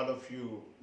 all of you.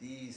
30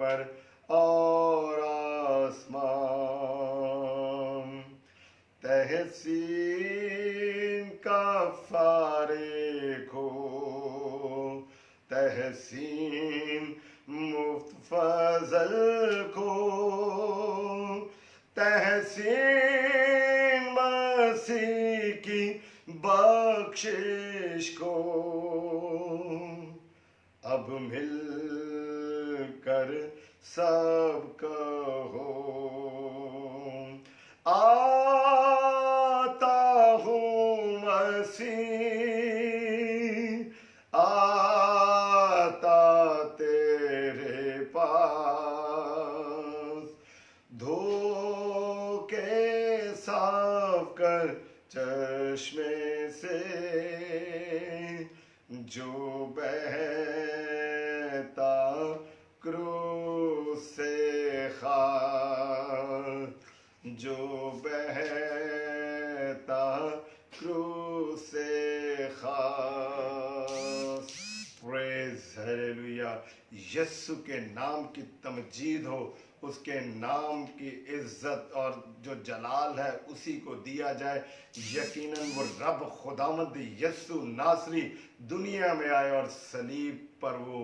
پر اور آسمان، تحسین کا فارغ ہو، تحسین مفت فضل کو، تحسین مسیح کی بخشش کو، اب مل کر سب کہو، آتا ہوں مسیح، آتا تیرے پاس، دھو کے صاف کر چشمے سے جو بہتا کروس سے خاک، جو بہتا کروس سے خاک۔ پریز ہلیلویا، یسوع کے نام کی تمجید ہو، اس کے نام کی عزت اور جو جلال ہے اسی کو دیا جائے۔ یقیناً وہ رب خداوند یسوع ناصری دنیا میں آئے اور صلیب پر وہ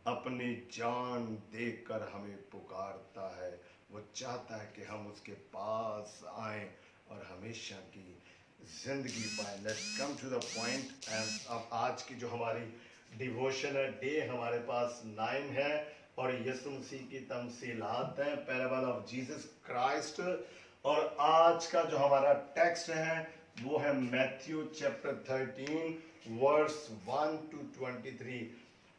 اپنی جان دے کر ہمیں پکارتا ہے، وہ چاہتا ہے کہ ہم اس کے پاس آئیں اور ہمیشہ کی زندگی پائیں۔ Let's come to the point. اب آج کی جو ہماری ڈیووشن ہے، ڈے ہمارے پاس 9 ہے اور یسوع مسیح کی تمثیلات ہیں، پیرابل آف جیسس کرائسٹ۔ اور آج کا جو ہمارا ٹیکسٹ ہے وہ ہے میتھیو چیپٹر 13 ورس 1 to 23۔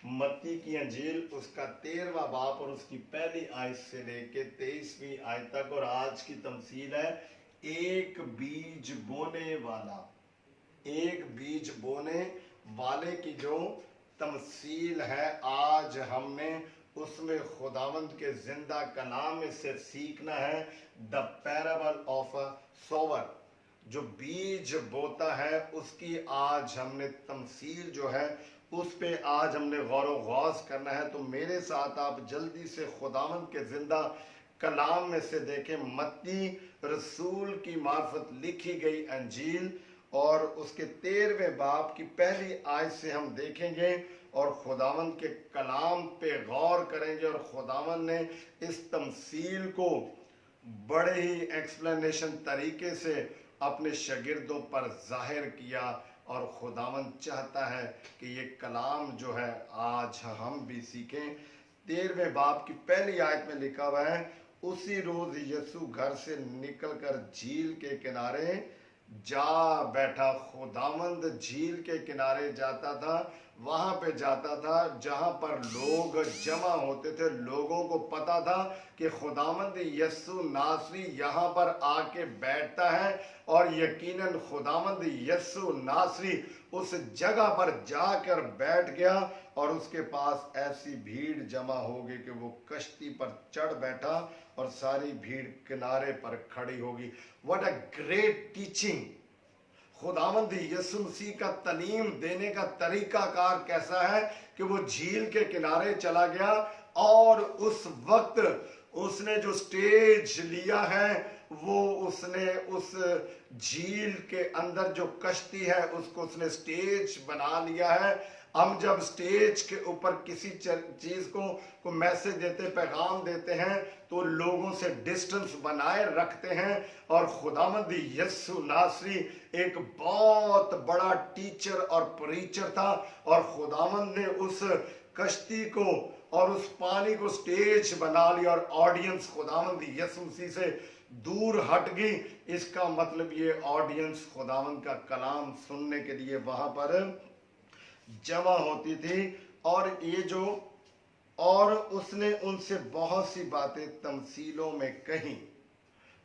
متی کی انجیل اس کا 13واں باب اور اس کی پہلی آیت سے لے کے 23ویں آیت تک۔ اور آج کی تمثیل ہے ایک بیج بونے والا۔ ایک بیج بونے والے کی جو تمثیل ہے آج ہم نے اس میں خداوند کے زندہ کلام میں سے سیکھنا ہے، دا پیرابل آف اے سوور، جو بیج بوتا ہے اس کی آج ہم نے تمثیل جو ہے اس پہ آج ہم نے غور و غوض کرنا ہے۔ تو میرے ساتھ آپ جلدی سے خداوند کے زندہ کلام میں سے دیکھیں، متی رسول کی معرفت لکھی گئی انجیل اور اس کے 13ویں باب کی پہلی آیت سے ہم دیکھیں گے اور خداوند کے کلام پہ غور کریں گے۔ اور خداوند نے اس تمثیل کو بڑے ہی ایکسپلینیشن طریقے سے اپنے شاگردوں پر ظاہر کیا، اور خداوند چاہتا ہے کہ یہ کلام جو ہے آج ہم بھی سیکھیں۔ 13ویں باب کی پہلی آیت میں لکھا ہوا ہے، اسی روز یسوع گھر سے نکل کر جھیل کے کنارے جا بیٹھا۔ خداوند جھیل کے کنارے جاتا تھا، وہاں پہ جاتا تھا جہاں پر لوگ جمع ہوتے تھے۔ لوگوں کو پتا تھا کہ خداوند یسوع ناصری یہاں پر آ کے بیٹھتا ہے، اور یقیناً خداوند یسوع ناصری اس جگہ پر جا کر بیٹھ گیا اور اس کے پاس ایسی بھیڑ جمع ہو گئی کہ وہ کشتی پر چڑھ بیٹھا اور ساری بھیڑ کنارے پر کھڑی ہوگی۔ What a great teaching! خداوند یسوع مسیح کا تعلیم دینے کا طریقہ کار کیسا ہے کہ وہ جھیل کے کنارے چلا گیا اور اس وقت اس نے جو سٹیج لیا ہے وہ اس نے اس جھیل کے اندر جو کشتی ہے اس کو اس نے سٹیج بنا لیا ہے۔ ہم جب سٹیج کے اوپر کسی چیز کو میسج دیتے، پیغام دیتے ہیں تو لوگوں سے ڈسٹنس بنائے رکھتے ہیں، اور خداوند یسوع ناصری ایک بہت بڑا ٹیچر اور پریچر تھا، اور خداوند نے اس کشتی کو اور اس پانی کو سٹیج بنا لیا اور آڈینس خداوند یسوع مسیح سے دور ہٹ گئی۔ اس کا مطلب یہ آڈینس خداوند کا کلام سننے کے لیے وہاں پر جمع ہوتی تھی، اور یہ جو اور اس نے ان سے بہت سی باتیں تمثیلوں میں کہیں۔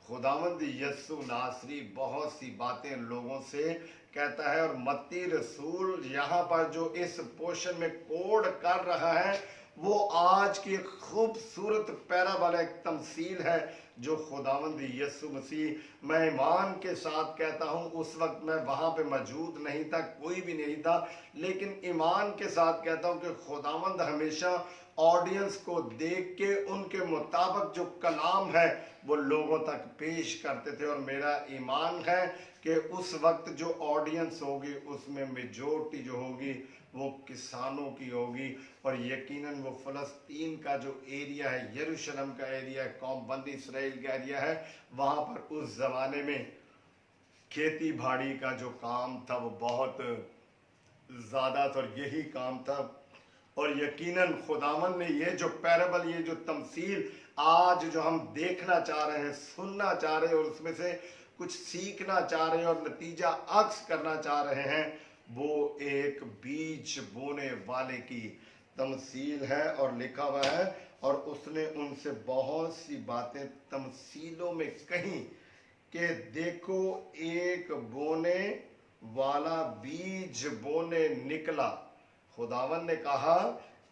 خداوند یسوع ناصری بہت سی باتیں لوگوں سے کہتا ہے، اور متی رسول یہاں پر جو اس پورشن میں کوڈ کر رہا ہے وہ آج کی ایک خوبصورت پیرابل ایک تمثیل ہے جو خداوند یسوع مسیح، میں ایمان کے ساتھ کہتا ہوں اس وقت میں وہاں پہ موجود نہیں تھا، کوئی بھی نہیں تھا، لیکن ایمان کے ساتھ کہتا ہوں کہ خداوند ہمیشہ آڈینس کو دیکھ کے ان کے مطابق جو کلام ہے وہ لوگوں تک پیش کرتے تھے، اور میرا ایمان ہے کہ اس وقت جو آڈینس ہوگی اس میں میجورٹی جو ہوگی وہ کسانوں کی ہوگی، اور یقیناً وہ فلسطین کا جو ایریا ہے، یروشلم کا ایریا ہے، قوم بندی اسرائیل کا ایریا ہے، وہاں پر اس زمانے میں کھیتی باڑی کا جو کام تھا وہ بہت زیادہ تھا، اور یہی کام تھا۔ اور یقیناً خداوند نے یہ جو پیرابل، یہ جو تمثیل آج جو ہم دیکھنا چاہ رہے ہیں، سننا چاہ رہے ہیں، اور اس میں سے کچھ سیکھنا چاہ رہے ہیں اور نتیجہ عکس کرنا چاہ رہے ہیں، وہ ایک بیج بونے والے کی تمثیل ہے، اور لکھا ہوا ہے، اور اس نے ان سے بہت سی باتیں تمثیلوں میں کہیں کہ دیکھو ایک بونے والا بیج بونے نکلا۔ خداوند نے کہا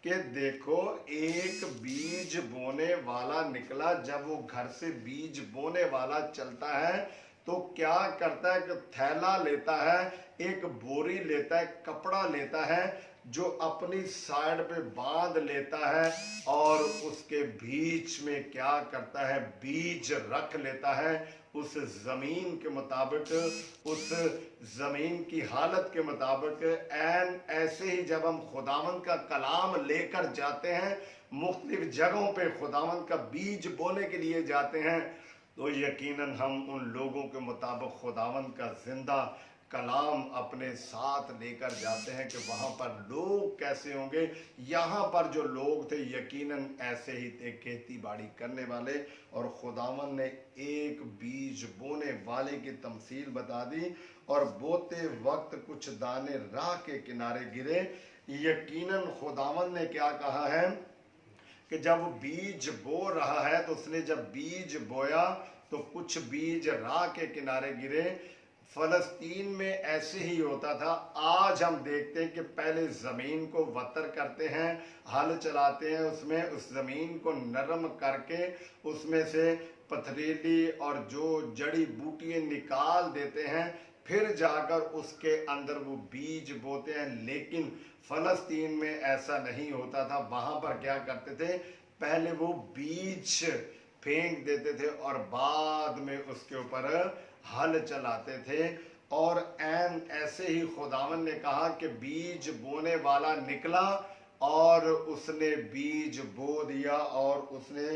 کہ دیکھو ایک بیج بونے والا نکلا۔ جب وہ گھر سے بیج بونے والا چلتا ہے تو کیا کرتا ہے کہ تھیلا لیتا ہے، ایک بوری لیتا ہے، کپڑا لیتا ہے جو اپنی سائیڈ پہ باندھ لیتا ہے، اور اس کے بیچ میں کیا کرتا ہے، بیج رکھ لیتا ہے اس زمین کے مطابق، اس زمین کی حالت کے مطابق۔ ایسے ہی جب ہم خداوند کا کلام لے کر جاتے ہیں، مختلف جگہوں پہ خداوند کا بیج بونے کے لیے جاتے ہیں، تو یقیناً ہم ان لوگوں کے مطابق خداوند کا زندہ کلام اپنے ساتھ لے کر جاتے ہیں کہ وہاں پر لوگ کیسے ہوں گے۔ یہاں پر جو لوگ تھے یقیناً ایسے ہی تھے، کھیتی باڑی کرنے والے، اور خداوند نے ایک بیج بونے والے کی تمثیل بتا دی، اور بوتے وقت کچھ دانے راہ کے کنارے گرے۔ یقیناً خداوند نے کیا کہا ہے کہ جب وہ بیج بو رہا ہے تو اس نے جب بیج بویا تو کچھ بیج راہ کے کنارے گرے۔ فلسطین میں ایسے ہی ہوتا تھا۔ آج ہم دیکھتے ہیں کہ پہلے زمین کو وتر کرتے ہیں، ہل چلاتے ہیں، اس میں اس زمین کو نرم کر کے اس میں سے پتھریلی اور جو جڑی بوٹیاں نکال دیتے ہیں، پھر جا کر اس کے اندر وہ بیج بوتے ہیں۔ لیکن فلسطین میں ایسا نہیں ہوتا تھا۔ وہاں پر کیا کرتے تھے، پہلے وہ بیج پھینک دیتے تھے اور بعد میں اس کے اوپر ہل چلاتے تھے۔ اور ایسے ہی خداوند نے کہا کہ بیج بونے والا نکلا اور اس نے بیج بو دیا، اور اس نے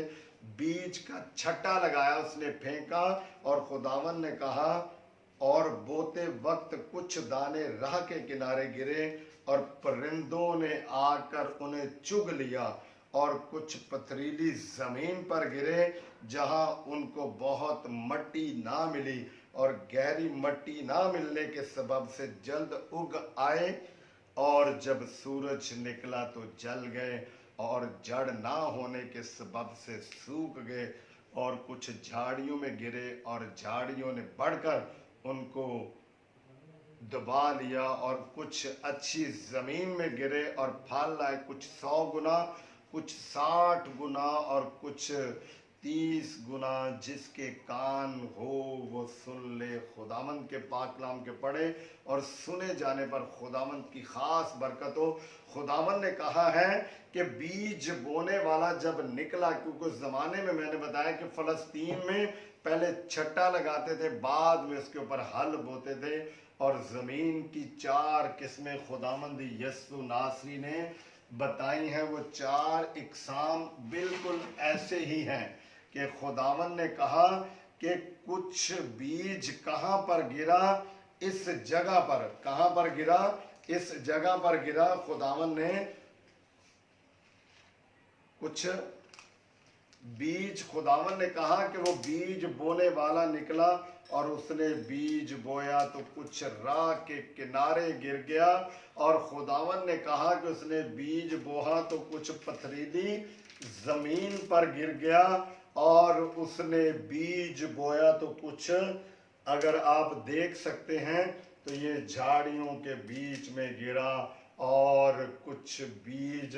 بیج کا چھٹا لگایا، اس نے پھینکا، اور خداوند نے کہا اور بوتے وقت کچھ دانے راہ کے کنارے گرے اور پرندوں نے آ کر انہیں چگ لیا، اور کچھ پتھریلی زمین پر گرے جہاں ان کو بہت مٹی نہ ملی، اور گہری مٹی نہ ملنے کے سبب سے جلد اگ آئے، اور جب سورج نکلا تو جل گئے، اور جڑ نہ ہونے کے سبب سے سوکھ گئے، اور کچھ جھاڑیوں میں گرے اور جھاڑیوں نے بڑھ کر ان کو دبا لیا، اور کچھ اچھی زمین میں گرے اور پھل لائے، کچھ 100 گنا، کچھ 60 گنا، اور کچھ 30 گنا۔ جس کے کان ہو وہ سن لے۔ خداوند کے پاک کلام کے پڑھے اور سنے جانے پر خداوند کی خاص برکت ہو۔ خداوند نے کہا ہے کہ بیج بونے والا جب نکلا، کیونکہ اس زمانے میں نے بتایا کہ فلسطین میں پہلے چھٹا لگاتے تھے، بعد میں اس کے اوپر ہل بوتے تھے، اور زمین کی 4 قسمیں خداوند یسوع ناصری نے بتائی ہیں۔ وہ 4 اقسام بالکل ایسے ہی ہیں کہ خداوند نے کہا کہ کچھ بیج کہاں پر گرا، اس جگہ پر۔ کہاں پر گرا؟ اس جگہ پر گرا۔ خداوند نے کچھ بیج، خداوند نے کہا کہ وہ بیج بونے والا نکلا، اور اس نے بیج بویا تو کچھ راہ کے کنارے گر گیا، اور خداوند نے کہا کہ اس نے بیج بوہا تو کچھ پتھریلی زمین پر گر گیا، اور اس نے بیج بویا تو کچھ، اگر آپ دیکھ سکتے ہیں تو یہ جھاڑیوں کے بیچ میں گرا، اور کچھ بیج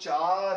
4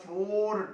4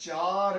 4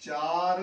4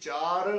4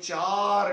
4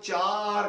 4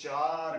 4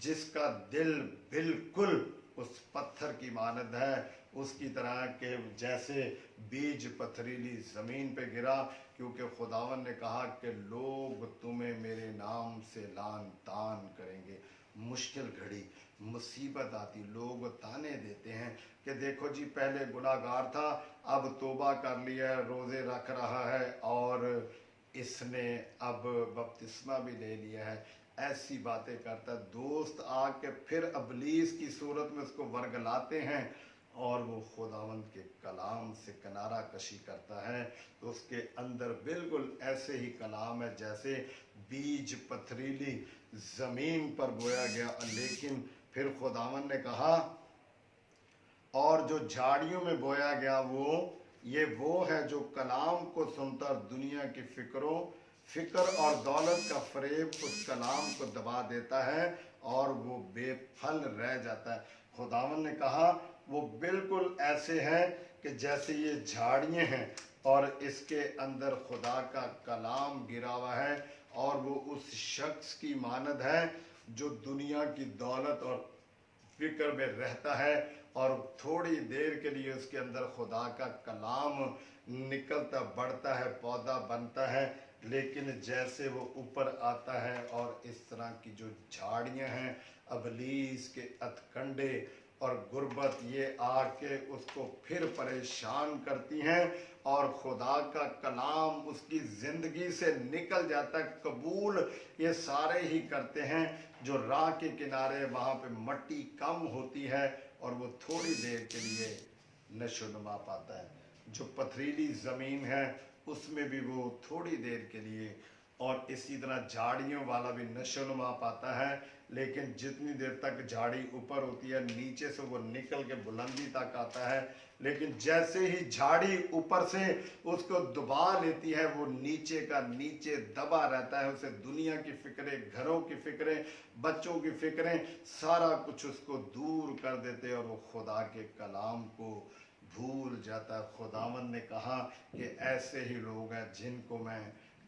جس کا دل بالکل اس پتھر کی مانند ہے، اس کی طرح کہ جیسے بیج پتھریلی زمین پہ گرا، کیونکہ خداوند نے کہا کہ لوگ تمہیں میرے نام سے لعن طعن کریں گے۔ مشکل گھڑی، مصیبت آتی، لوگ تانے دیتے ہیں کہ دیکھو جی پہلے گناہ گار تھا، اب توبہ کر لیا ہے، روزے رکھ رہا ہے، اور اس نے اب بپتسمہ بھی لے لیا ہے، ایسی باتیں کرتا ہے۔ دوست آ کے پھر ابلیس کی صورت میں اس کو ورگلاتے ہیں، اور وہ خداوند کے کلام سے کنارہ کشی کرتا ہے، تو اس کے اندر بالکل ایسے ہی کلام ہے جیسے بیج پتھریلی زمین پر بویا گیا۔ لیکن پھر خداوند نے کہا اور جو جھاڑیوں میں بویا گیا وہ ہے جو کلام کو سنتا اور دنیا کی فکر اور دولت کا فریب اس کلام کو دبا دیتا ہے اور وہ بے پھل رہ جاتا ہے۔ خداوند نے کہا وہ بالکل ایسے ہیں کہ جیسے یہ جھاڑیاں ہیں اور اس کے اندر خدا کا کلام گرا ہوا ہے، اور وہ اس شخص کی مانند ہے جو دنیا کی دولت اور فکر میں رہتا ہے، اور تھوڑی دیر کے لیے اس کے اندر خدا کا کلام نکلتا بڑھتا ہے، پودا بنتا ہے، لیکن جیسے وہ اوپر آتا ہے، اور اس طرح کی جو جھاڑیاں ہیں ابلیس کے اتکنڈے اور غربت یہ آ کے اس کو پھر پریشان کرتی ہیں، اور خدا کا کلام اس کی زندگی سے نکل جاتا ہے۔ قبول یہ سارے ہی کرتے ہیں جو راہ کے کنارے وہاں پہ مٹی کم ہوتی ہے اور وہ تھوڑی دیر کے لیے نشو نما پاتا ہے۔ جو پتھریلی زمین ہے اس میں بھی وہ تھوڑی دیر کے لیے، اور اسی طرح جھاڑیوں والا بھی نشو نما پاتا ہے، لیکن جتنی دیر تک جھاڑی اوپر ہوتی ہے نیچے سے وہ نکل کے بلندی تک آتا ہے، لیکن جیسے ہی جھاڑی اوپر سے اس کو دبا لیتی ہے وہ نیچے کا نیچے دبا رہتا ہے، اسے دنیا کی فکریں، گھروں کی فکریں، بچوں کی فکریں، سارا کچھ اس کو دور کر دیتے ہیں اور وہ خدا کے کلام کو بھول جاتا ہے۔ خداوند نے کہا کہ ایسے ہی لوگ ہیں جن کو میں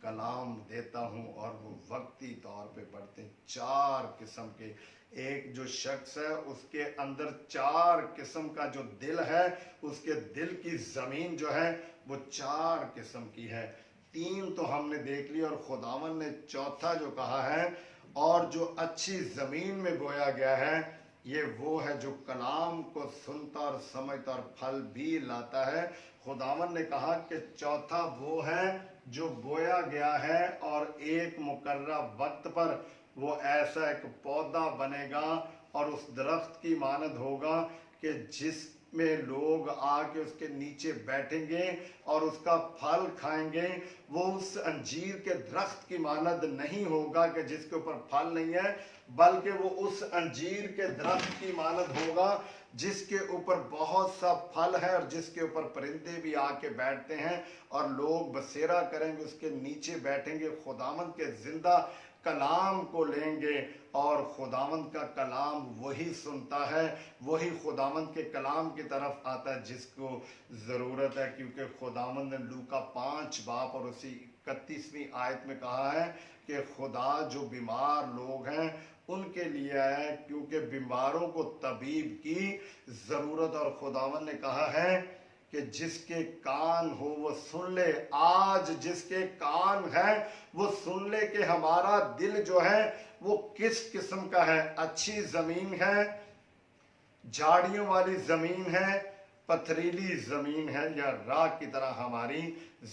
کلام دیتا ہوں اور وہ وقتی طور پہ پڑھتے ہیں۔ 4 قسم کے، ایک جو شخص ہے اس کے اندر 4 قسم کا جو دل ہے، اس کے دل کی زمین جو ہے وہ 4 قسم کی ہے۔ 3 تو ہم نے دیکھ لی، اور خداوند نے چوتھا جو کہا ہے، اور جو اچھی زمین میں بویا گیا ہے یہ وہ ہے جو کلام کو سنتا اور سمجھتا اور پھل بھی لاتا ہے۔ خداوند نے کہا کہ چوتھا وہ ہے جو بویا گیا ہے اور ایک مقررہ وقت پر وہ ایسا ایک پودا بنے گا اور اس درخت کی مانند ہوگا کہ جس میں لوگ آ کے اس کے نیچے بیٹھیں گے اور اس کا پھل کھائیں گے۔ وہ اس انجیر کے درخت کی مانند نہیں ہوگا کہ جس کے اوپر پھل نہیں ہے، بلکہ وہ اس انجیر کے درخت کی مانند ہوگا جس کے اوپر بہت سا پھل ہے اور جس کے اوپر پرندے بھی آ کے بیٹھتے ہیں، اور لوگ بسیرا کریں گے، اس کے نیچے بیٹھیں گے، خداوند کے زندہ کلام کو لیں گے، اور خداوند کا کلام وہی سنتا ہے، وہی خداوند کے کلام کی طرف آتا ہے جس کو ضرورت ہے، کیونکہ خداوند نے لوکا 5 باب اور اسی 31ویں آیت میں کہا ہے کہ خدا جو بیمار لوگ ہیں ان کے لیے ہے، کیونکہ بیماروں کو طبیب کی ضرورت، اور خداوند نے کہا ہے کہ جس کے کان ہو وہ سن لے۔ آج جس کے کان ہے وہ سن لے کہ ہمارا دل جو ہے وہ کس قسم کا ہے۔ اچھی زمین ہے، جھاڑیوں والی زمین ہے، پتھریلی زمین ہے، یا راہ کی طرح ہماری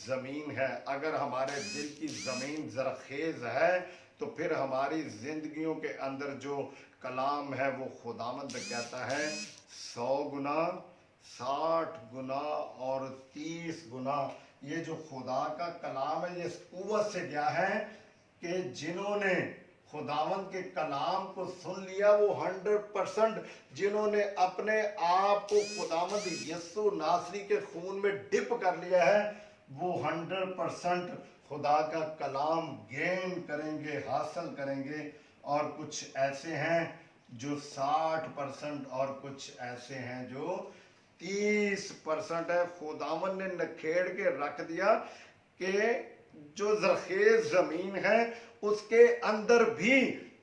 زمین ہے۔ اگر ہمارے دل کی زمین زرخیز ہے تو پھر ہماری زندگیوں کے اندر جو کلام ہے وہ خداوند کہتا ہے 100 گنا، 60 گنا اور 30 گنا۔ یہ جو خدا کا کلام ہے یہ اس قوت سے گیا ہے کہ جنہوں نے خداوند کے کلام کو سن لیا وہ 100%، جنہوں نے اپنے آپ کو خداوند یسوع ناصری کے خون میں ڈپ کر لیا ہے وہ 100% خدا کا کلام گین کریں گے، حاصل کریں گے۔ اور کچھ ایسے ہیں جو 60% اور کچھ ایسے ہیں جو 30% ہے۔ خداوند نے نکھیڑ کے رکھ دیا کہ جو زرخیز زمین ہے اس کے اندر بھی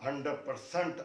100%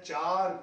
4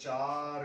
4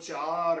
4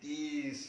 30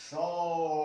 100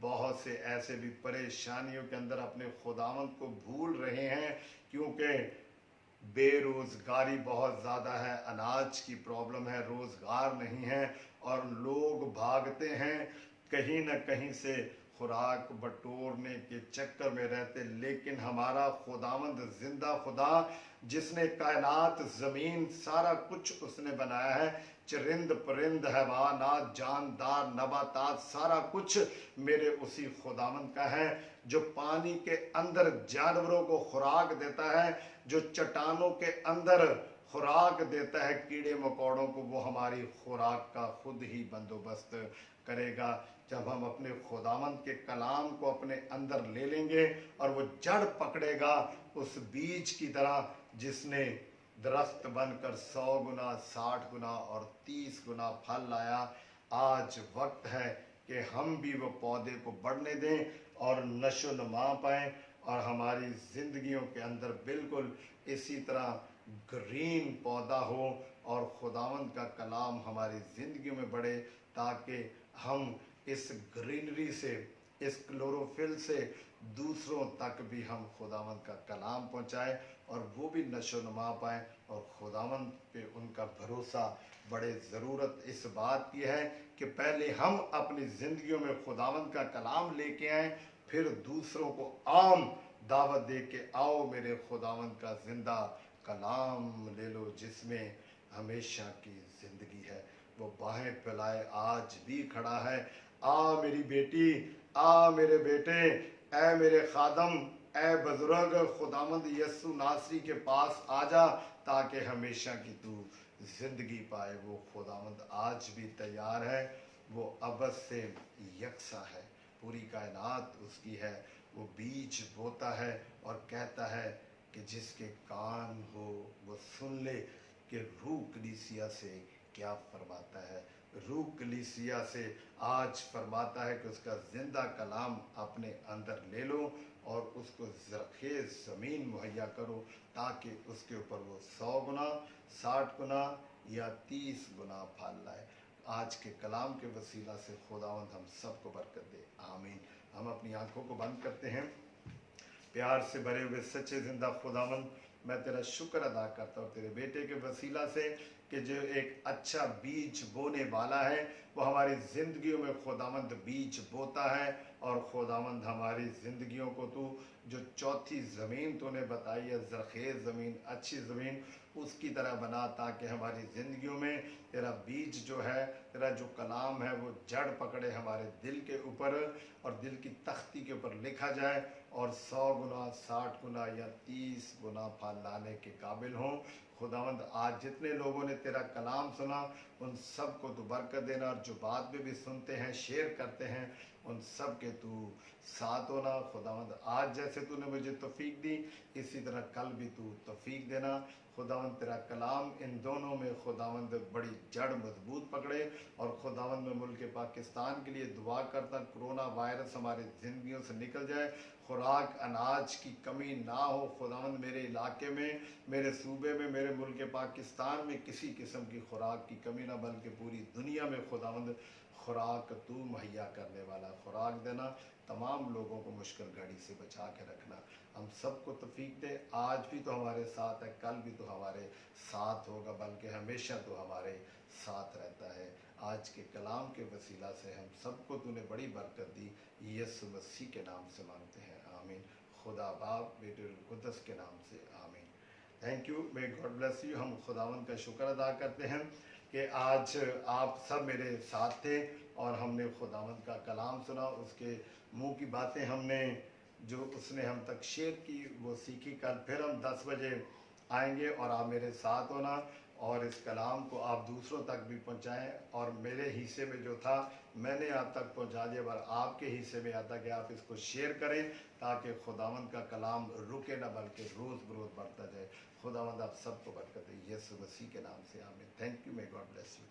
بہت سے ایسے بھی پریشانیوں کے اندر اپنے خداوند کو بھول رہے ہیں، کیونکہ بے روزگاری بہت زیادہ ہے، اناج کی پرابلم ہے، روزگار نہیں ہے، اور لوگ بھاگتے ہیں کہیں نہ کہیں سے خوراک بٹورنے کے چکر میں رہتے، لیکن ہمارا خداوند زندہ خدا جس نے کائنات، زمین، سارا کچھ اس نے بنایا ہے، چرند پرند، حیوانات، جاندار، نباتات، سارا کچھ میرے اسی خداوند کا ہے، جو پانی کے اندر جانوروں کو خوراک دیتا ہے، جو چٹانوں کے اندر خوراک دیتا ہے کیڑے مکوڑوں کو، وہ ہماری خوراک کا خود ہی بندوبست کرے گا جب ہم اپنے خداوند کے کلام کو اپنے اندر لے لیں گے، اور وہ جڑ پکڑے گا اس بیج کی طرح جس نے درخت بن کر 100 گنا، 60 گنا اور 30 گنا پھل لایا۔ آج وقت ہے کہ ہم بھی وہ پودے کو بڑھنے دیں اور نشو نما پائیں، اور ہماری زندگیوں کے اندر بالکل اسی طرح گرین پودا ہو، اور خداوند کا کلام ہماری زندگیوں میں بڑھے، تاکہ ہم اس گرینری سے، اس کلوروفل سے دوسروں تک بھی ہم خداوند کا کلام پہنچائیں، اور وہ بھی نشو نما پائیں، اور خداوند پہ ان کا بھروسہ بڑے۔ ضرورت اس بات کی ہے کہ پہلے ہم اپنی زندگیوں میں خداوند کا کلام لے کے آئیں، پھر دوسروں کو عام دعوت دے کے آؤ میرے خداوند کا زندہ کلام لے لو جس میں ہمیشہ کی زندگی ہے۔ وہ باہیں پھیلائے آج بھی کھڑا ہے، آ میری بیٹی، آ میرے بیٹے، اے میرے خادم، اے بزرگ، خداوند یسوع ناصری کے پاس آ جا تاکہ ہمیشہ کی تو زندگی پائے۔ وہ خداوند آج بھی تیار ہے، وہ ابد سے یکساں ہے، پوری کائنات اس کی ہے۔ وہ بیج بوتا ہے اور کہتا ہے کہ جس کے کان ہو وہ سن لے کہ روح کلیسیا سے کیا فرماتا ہے۔ روح کلیسیا سے آج فرماتا ہے کہ اس کا زندہ کلام اپنے اندر لے لو اور اس کو زرخیز زمین مہیا کرو، تاکہ اس کے اوپر وہ 100 گنا، 60 گنا یا 30 گنا پھل لائے۔ آج کے کلام کے وسیلہ سے خداوند ہم سب کو برکت دے، آمین۔ ہم اپنی آنکھوں کو بند کرتے ہیں۔ پیار سے بھرے ہوئے سچے زندہ خداوند، میں تیرا شکر ادا کرتا ہوں تیرے بیٹے کے وسیلہ سے کہ جو ایک اچھا بیج بونے والا ہے، وہ ہماری زندگیوں میں خداوند بیج بوتا ہے، اور خداوند ہماری زندگیوں کو تو جو چوتھی زمین تو نے بتائی ہے، زرخیز زمین، اچھی زمین، اس کی طرح بنا، تاکہ ہماری زندگیوں میں تیرا بیج جو ہے، تیرا جو کلام ہے، وہ جڑ پکڑے ہمارے دل کے اوپر، اور دل کی تختی کے اوپر لکھا جائے، اور 100 گنا، 60 گنا یا 30 گنا پھل لانے کے قابل ہوں۔ خداوند آج جتنے لوگوں نے تیرا کلام سنا، ان سب کو تو برکت دینا، اور جو بعد میں بھی سنتے ہیں، شیئر کرتے ہیں، ان سب کے تو ساتھ ہونا۔ خداوند آج جیسے تو نے مجھے توفیق دی، اسی طرح کل بھی تو توفیق دینا۔ خداوند تیرا کلام ان دونوں میں خداوند بڑی جڑ مضبوط پکڑے، اور خداوند میں ملک پاکستان کے لیے دعا کرتا، کرونا وائرس ہماری زندگیوں سے نکل جائے، خوراک اناج کی کمی نہ ہو۔ خداوند میرے علاقے میں، میرے صوبے میں، میرے ملک پاکستان میں کسی قسم کی خوراک کی کمی نہ، بلکہ پوری دنیا میں خداوند خوراک تو مہیا کرنے والا، خوراک دینا، تمام لوگوں کو مشکل گھڑی سے بچا کے رکھنا۔ ہم سب کو توفیق دے۔ آج بھی تو ہمارے ساتھ ہے، کل بھی تو ہمارے ساتھ ہوگا، بلکہ ہمیشہ تو ہمارے ساتھ رہتا ہے۔ آج کے کلام کے وسیلہ سے ہم سب کو تو نے بڑی برکت دی، یسوع مسیح کے نام سے مانگتے ہیں، آمین۔ خدا باپ، بیٹے اور قدس کے نام سے، آمین۔ Thank you, may God bless you. ہم خداوند کا شکر ادا کرتے ہیں کہ آج آپ سب میرے ساتھ تھے، اور ہم نے خداوند کا کلام سنا، اس کے منہ کی باتیں ہم نے جو اس نے ہم تک شیئر کی وہ سیکھی۔ کل پھر ہم 10 بجے آئیں گے، اور آپ میرے ساتھ ہونا، اور اس کلام کو آپ دوسروں تک بھی پہنچائیں، اور میرے حصے میں جو تھا میں نے آپ تک پہنچا دیا، پر آپ کے حصے میں آتا کہ آپ اس کو شیئر کریں، تاکہ خداوند کا کلام رکے نہ، بلکہ روز بروز بڑھتا جائے۔ خداوند آپ سب کو برکت دے، یسوع مسیح کے نام سے، آمین۔ Thank you, may God bless you.